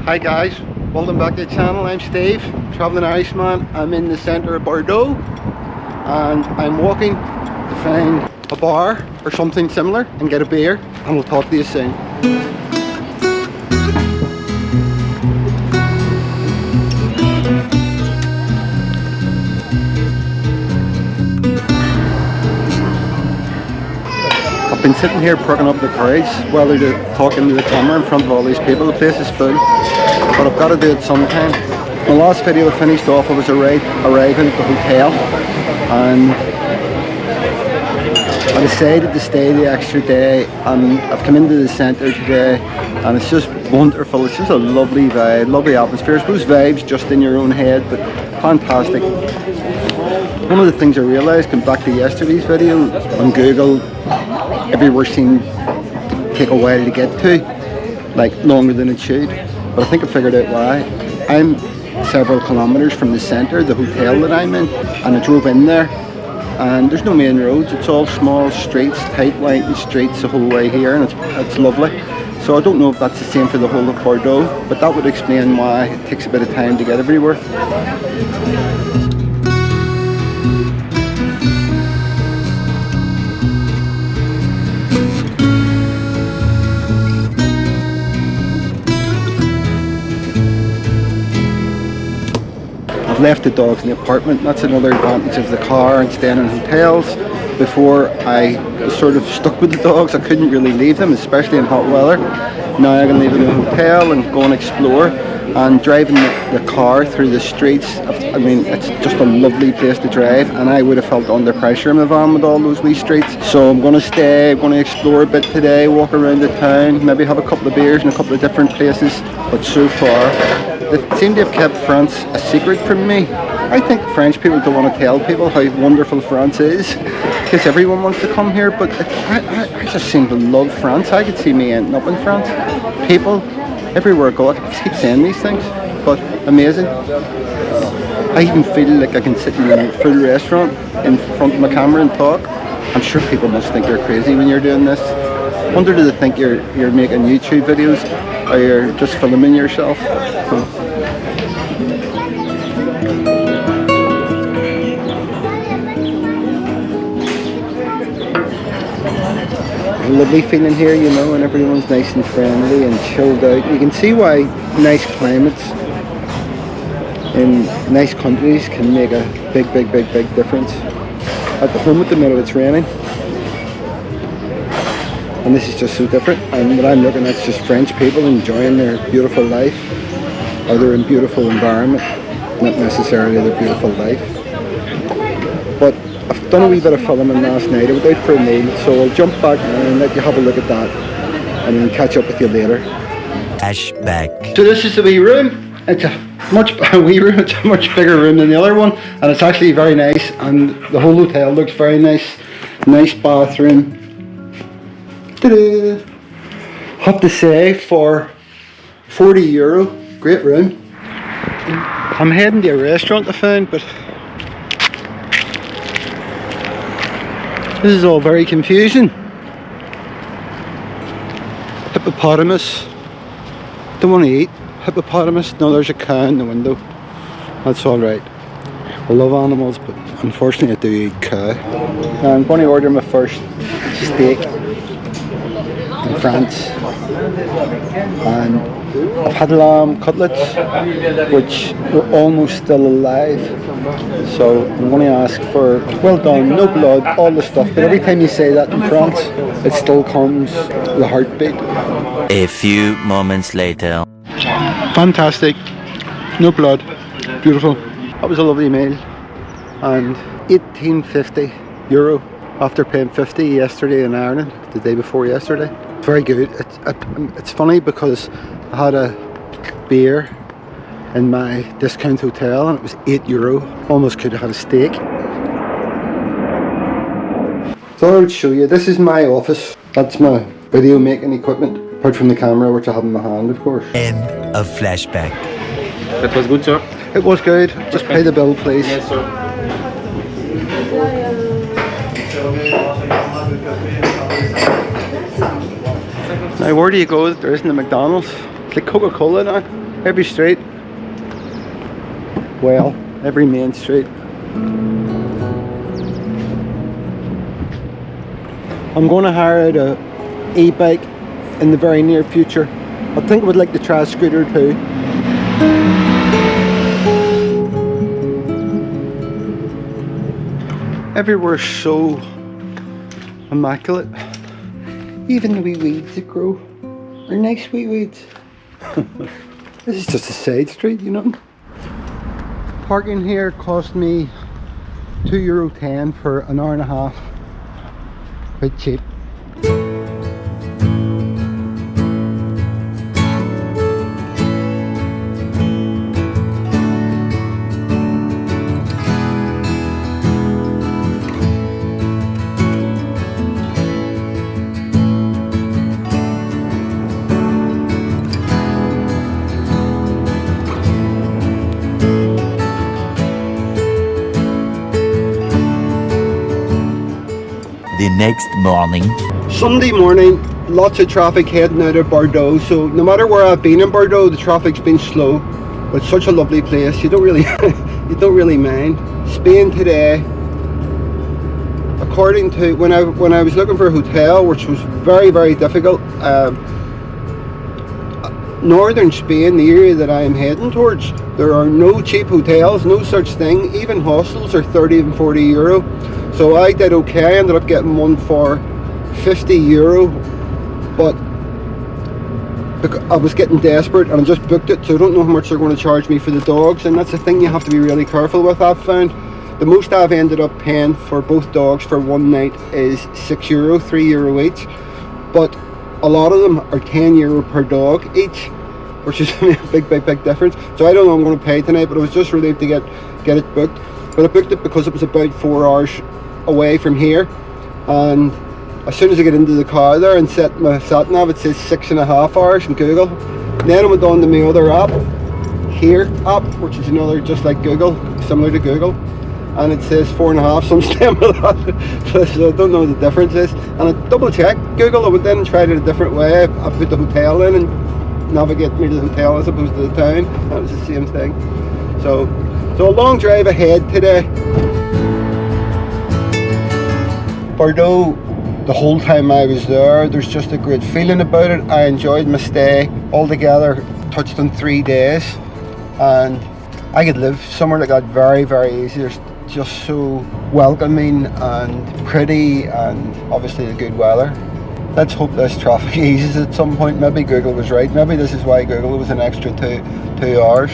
Hi guys, welcome back to the channel. I'm Steve, traveling Irishman. I'm in the centre of Bordeaux and I'm walking to find a bar or something similar and get a beer, and we'll talk to you soon. I've been sitting here perking up the courage while they're talking to the camera in front of all these people. The place is full, but I've got to do it sometime. My last video I finished off, I was arriving at the hotel and I decided to stay the extra day, and I've come into the centre today and it's just wonderful. It's just a lovely vibe, lovely atmosphere. I suppose vibes just in your own head, but fantastic. One of the things I realised, coming back to yesterday's video, on Google, everywhere seemed to take a while to get to, like longer than it should. But I think I figured out why. I'm several kilometres from the centre, the hotel that I'm in, and I drove in there and there's no main roads, it's all small streets, tight winding streets the whole way here, and it's lovely. So I don't know if that's the same for the whole of Bordeaux, but that would explain why it takes a bit of time to get everywhere. I've left the dogs in the apartment. That's another advantage of the car and staying in hotels. Before I was sort of stuck with the dogs, I couldn't really leave them, especially in hot weather. Now I can leave them in a hotel and go and explore. And driving the car through the streets, I mean, it's just a lovely place to drive, and I would have felt under pressure in the van with all those wee streets. So I'm going to stay, I'm going to explore a bit today, walk around the town, maybe have a couple of beers in a couple of different places. But so far, they seem to have kept France a secret from me. I think French people don't want to tell people how wonderful France is, because everyone wants to come here, but I just seem to love France. I could see me ending up in France. People, everywhere I go, I keep saying these things, but amazing. I even feel like I can sit in a full restaurant in front of my camera and talk. I'm sure people must think you're crazy when you're doing this. I wonder, do they think you're making YouTube videos or you're just filming yourself? Lovely feeling here, you know, and everyone's nice and friendly and chilled out. You can see why nice climates in nice countries can make a big difference. At the home at the minute it's raining, and this is just so different, and what I'm looking at is just French people enjoying their beautiful life, or their beautiful environment, not necessarily their beautiful life. But I've done a wee bit of filming last night. I was out for a meal, so I'll jump back and let you have a look at that and then catch up with you later. Flashback. So this is the wee room. It's a much bigger room than the other one, and it's actually very nice, and the whole hotel looks very nice. Nice bathroom. Ta-da! Have to say, for €40, great room. I'm heading to a restaurant I found, but this is all very confusing. Hippopotamus. Don't want to eat hippopotamus. No, there's a cow in the window. That's alright. I love animals, but unfortunately I do eat cow. Now I'm going to order my first steak in France. And I've had lamb cutlets, which were almost still alive. So I'm going to ask for well done, no blood, all the stuff. But every time you say that in France, it still comes with a heartbeat. A few moments later. Fantastic, no blood, beautiful. That was a lovely meal, and €18.50 after paying 50 yesterday in Ireland, the day before yesterday. Very good. It's funny because I had a beer in my discount hotel and it was €8. Almost could have had a steak. So I would show you, this is my office. That's my video making equipment, apart from the camera which I have in my hand, of course. End of flashback. That was good, sir. It was good. Just pay the bill, please. Yes, sir. Now where do you go? There isn't a McDonald's. It's like Coca-Cola now. Every street. Well, every main street. I'm going to hire out a e-bike in the very near future. I think I would like to try a scooter too. Everywhere's so immaculate. Even the wee weeds that grow are nice wee weeds. This is just a side street, you know. Parking here cost me €2.10 for an hour and a half. Quite cheap. The next morning. Sunday morning, lots of traffic heading out of Bordeaux. So no matter where I've been in Bordeaux, the traffic's been slow. But it's such a lovely place. You don't really, you don't really mind. Spain today. According to when I was looking for a hotel, which was very, very difficult. Northern Spain, the area that I am heading towards, there are no cheap hotels, no such thing. Even hostels are 30 and 40 euro. So I did okay. I ended up getting one for 50 euro, but I was getting desperate and I just booked it, so I don't know how much they're going to charge me for the dogs, and that's the thing you have to be really careful with. I've found the most I've ended up paying for both dogs for one night is €6, €3 each, but a lot of them are €10 per dog each, which is a big difference. So I don't know what I'm going to pay tonight, but I was just relieved to get it booked. But I booked it because it was about 4 hours away from here, and as soon as I get into the car there and set my sat nav, it says 6.5 hours in Google. Then I went on to my other app, Here app, which is another just like Google, similar to Google, and it says 4.5, some stem with that. So I don't know what the difference is, and I double checked Google. I went in and tried it a different way. I put the hotel in and navigate me to the hotel as opposed to the town, and it was the same thing. So a long drive ahead today. Bordeaux, the whole time I was there's just a great feeling about it. I enjoyed my stay. Altogether, touched on 3 days, and I could live somewhere like that very, very easy. It's just so welcoming and pretty, and obviously the good weather. Let's hope this traffic eases at some point. Maybe Google was right. Maybe this is why Google was an extra two hours.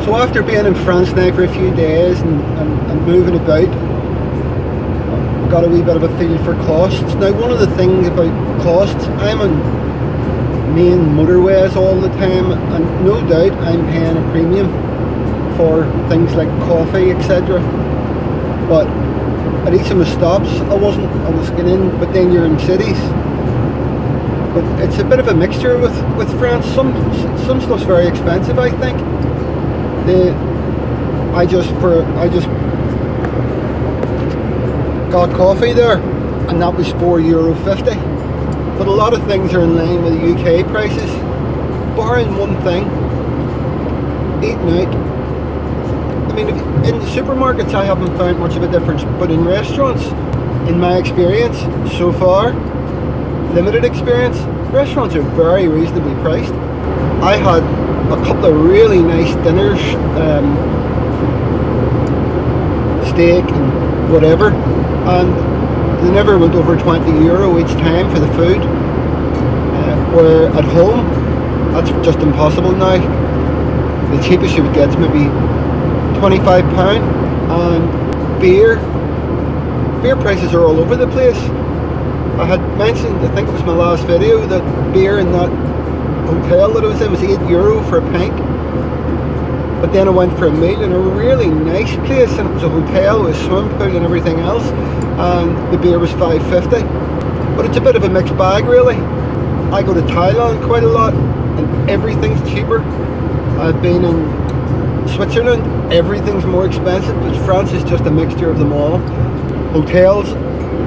So after being in France now for a few days and moving about, I've got a wee bit of a feel for costs. Now, one of the things about costs, I'm on main motorways all the time, and no doubt I'm paying a premium for things like coffee, etc. But at each of my stops, I was getting in, but then you're in cities. But it's a bit of a mixture with France. Some stuff's very expensive, I think. I just got coffee there, and that was €4.50. But a lot of things are in line with the UK prices, barring one thing: eating out. I mean, in the supermarkets I haven't found much of a difference, but in restaurants, in my experience so far, limited experience, restaurants are very reasonably priced. I had a couple of really nice dinners, steak and whatever, and they never went over €20 each time for the food, where at home that's just impossible now. The cheapest you would get is maybe £25, and beer prices are all over the place. I had mentioned, I think it was my last video, that beer in that hotel that I was in was €8 for a pint. But then I went for a meal in a really nice place, and it was a hotel with a swimming pool and everything else, and the beer was $5.50. But it's a bit of a mixed bag really. I go to Thailand quite a lot and everything's cheaper. I've been in Switzerland, everything's more expensive, but France is just a mixture of them all. Hotels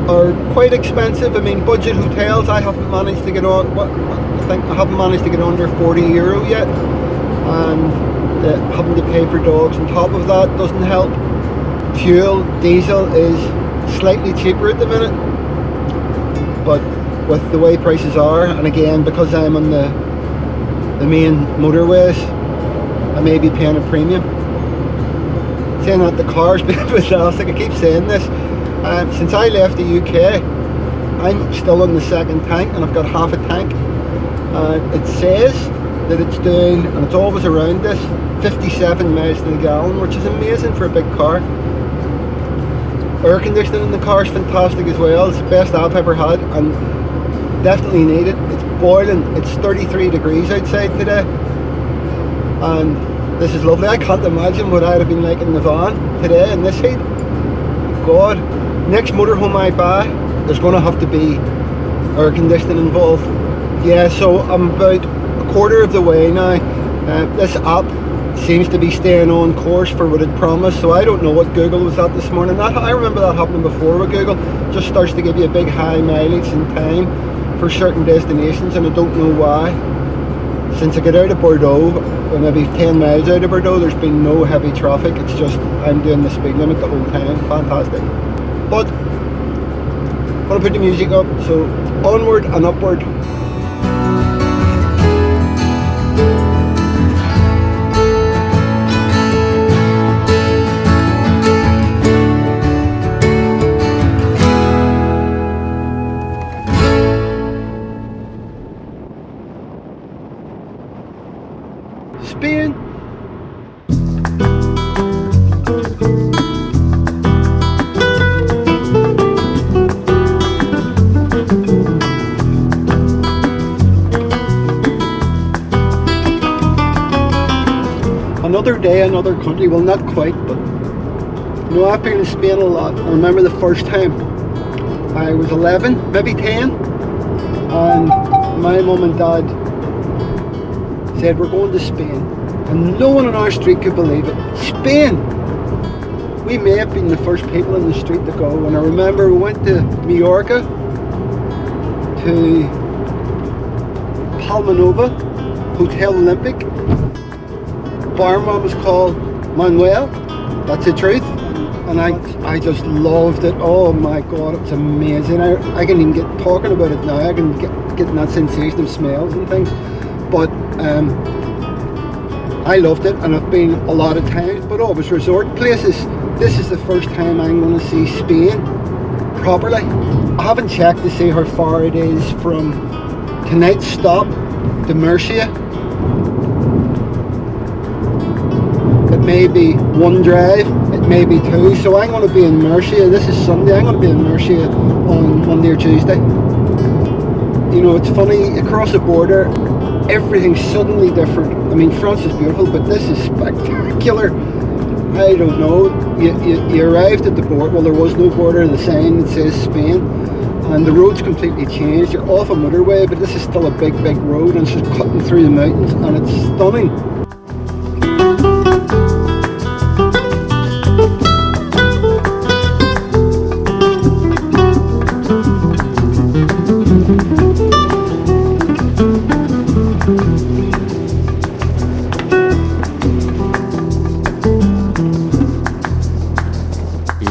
are quite expensive. I mean, budget hotels, I haven't managed to get on, I haven't managed to get under €40 yet, and having to pay for dogs on top of that doesn't help. Fuel, diesel is slightly cheaper at the minute, but with the way prices are, and again because I'm on the main motorways, I may be paying a premium. Saying that the car's been fantastic, I keep saying this. Since I left the UK, I'm still on the second tank and I've got half a tank. It says that it's doing, and it's always around this, 57 miles to the gallon, which is amazing for a big car. Air conditioning in the car is fantastic as well. It's the best I've ever had and definitely need it. It's boiling, it's 33 degrees outside today, and this is lovely. I can't imagine what I'd have been like in the van today in this heat. God, next motorhome I buy, there's going to have to be air conditioning involved. Yeah, so I'm about a quarter of the way now. This app seems to be staying on course for what it promised, so I don't know what Google was at this morning. I remember that happening before with Google. Just starts to give you a big high mileage and time for certain destinations, and I don't know why. Since I got out of Bordeaux, or maybe 10 miles out of Bordeaux, there's been no heavy traffic. It's just I'm doing the speed limit the whole time. Fantastic. But I'm going to put the music up, so onward and upward. Spain. Another day, another country. Well, not quite, but you know, I've been in Spain a lot. I remember the first time I was 11, maybe 10, and my mum and dad said we're going to Spain, and no one on our street could believe it. Spain! We may have been the first people in the street to go, and I remember we went to Mallorca, to Palma Nova, Hotel Olympic. Barman was called Manuel, that's the truth, and I just loved it. Oh my god, it's amazing. I can even get talking about it now. I can get that sensation of smells and things, but I loved it, and I've been a lot of times, but always resort places. This is the first time I'm going to see Spain properly. I haven't checked to see how far it is from tonight's stop to Murcia. It may be one drive, it may be two, so I'm going to be in Murcia. This is Sunday, I'm going to be in Murcia on Monday or Tuesday. You know, it's funny, across the border, everything's suddenly different. I mean, France is beautiful, but this is spectacular. I don't know, you arrived at the border, well there was no border, the sign that says Spain, and the road's completely changed. You're off a motorway, but this is still a big road, and it's just cutting through the mountains, and it's stunning.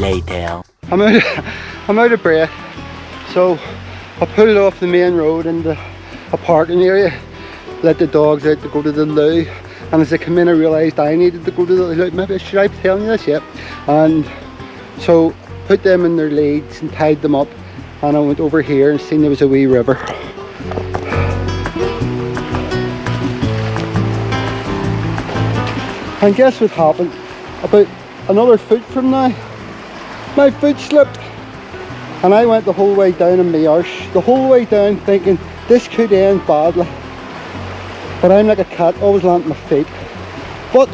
Later. I'm out of breath, so I pulled off the main road into a parking area, let the dogs out to go to the loo, and as I came in I realised I needed to go to the loo. Maybe should I be telling you this? Yeah. And so put them in their leads and tied them up, and I went over here and seen there was a wee river. And guess what happened? About another foot from now, my foot slipped, and I went the whole way down in my arse, the whole way down thinking this could end badly. But I'm like a cat, always land on my feet. But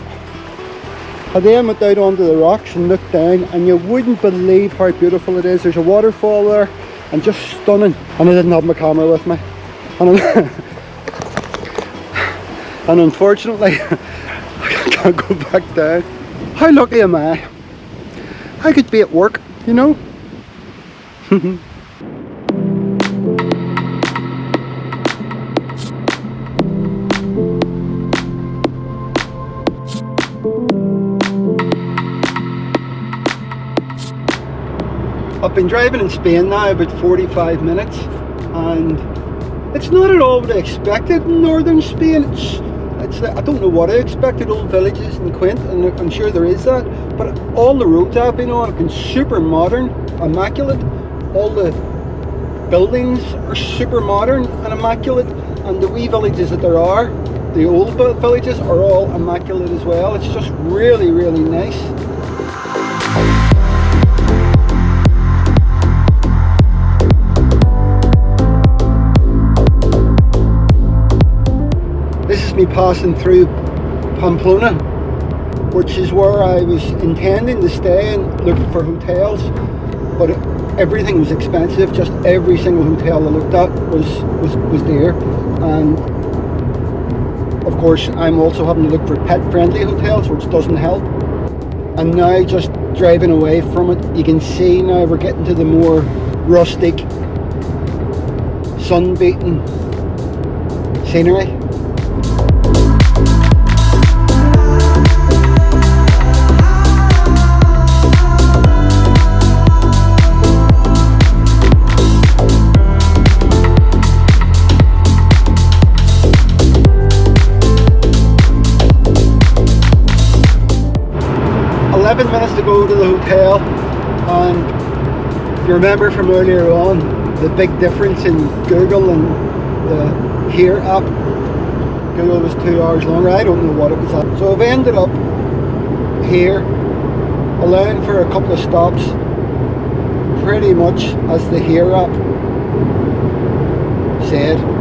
I then went out onto the rocks and looked down, and you wouldn't believe how beautiful it is. There's a waterfall there, and just stunning. And I didn't have my camera with me. And unfortunately, I can't go back down. How lucky am I? I could be at work, you know? I've been driving in Spain now about 45 minutes, and it's not at all what I expected in northern Spain. It's I don't know what I expected, old villages and quaint, and I'm sure there is that, but all the roads I've been on have been super modern, immaculate. All the buildings are super modern and immaculate, and the wee villages that there are, the old villages, are all immaculate as well. It's just really, really nice. This is me passing through Pamplona, which is where I was intending to stay and looking for hotels, but everything was expensive. Just every single hotel I looked at was dear, and of course I'm also having to look for pet-friendly hotels, which doesn't help. And now, just driving away from it, you can see now we're getting to the more rustic, sun-beaten scenery. Minutes to go to the hotel, and you remember from earlier on the big difference in Google and the Here app. Google was 2 hours longer. I don't know what it was at. So I've ended up here, allowing for a couple of stops, pretty much as the Here app said.